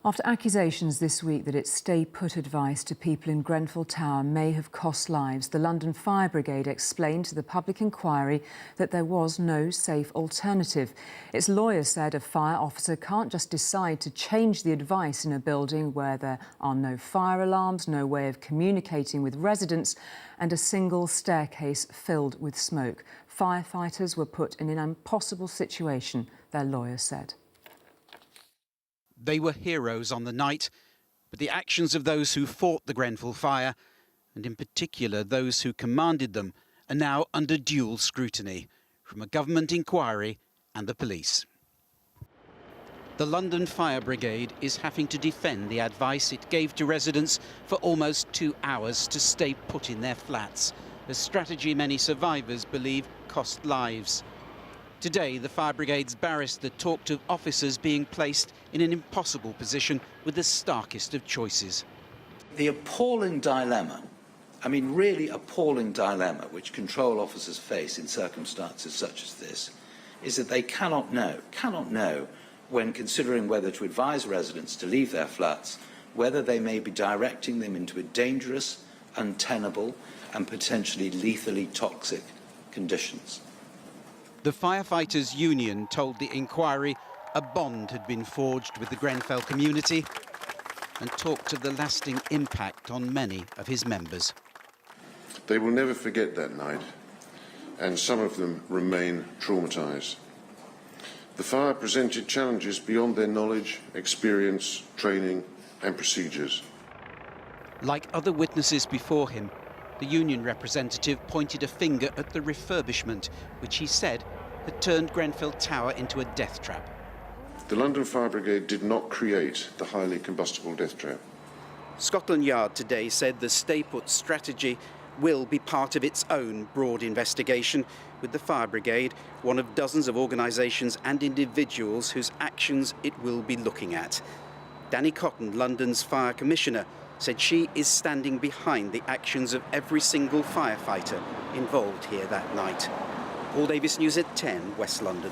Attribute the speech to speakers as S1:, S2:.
S1: After accusations this week that its stay-put advice to people in Grenfell Tower may have cost lives, the London Fire Brigade explained to the public inquiry that there was no safe alternative. Its lawyer said a fire officer can't just decide to change the advice in a building where there are no fire alarms, no way of communicating with residents, and a single staircase filled with smoke. Firefighters were put in an impossible situation, their lawyer said.
S2: They were heroes on the night, but the actions of those who fought the Grenfell fire, and in particular those who commanded them, are now under dual scrutiny from a government inquiry and the police. The London Fire Brigade is having to defend the advice it gave to residents for almost 2 hours to stay put in their flats, a strategy many survivors believe cost lives. Today, the Fire Brigade's barrister talked of officers being placed in an impossible position with the starkest of choices.
S3: The appalling dilemma, I mean really appalling dilemma, which control officers face in circumstances such as this, is that they cannot know when considering whether to advise residents to leave their flats, whether they may be directing them into a dangerous, untenable and potentially lethally toxic conditions.
S2: The Firefighters' Union told the inquiry a bond had been forged with the Grenfell community and talked of the lasting impact on many of his members.
S4: They will never forget that night, and some of them remain traumatised. The fire presented challenges beyond their knowledge, experience, training and procedures.
S2: Like other witnesses before him, the union representative pointed a finger at the refurbishment, which he said had turned Grenfell Tower into a death trap.
S4: The London Fire Brigade did not create the highly combustible death trap.
S2: Scotland Yard today said the stay-put strategy will be part of its own broad investigation, with the Fire Brigade one of dozens of organisations and individuals whose actions it will be looking at. Danny Cotton, London's Fire Commissioner, said she is standing behind the actions of every single firefighter involved here that night. Paul Davis, News at 10, West London.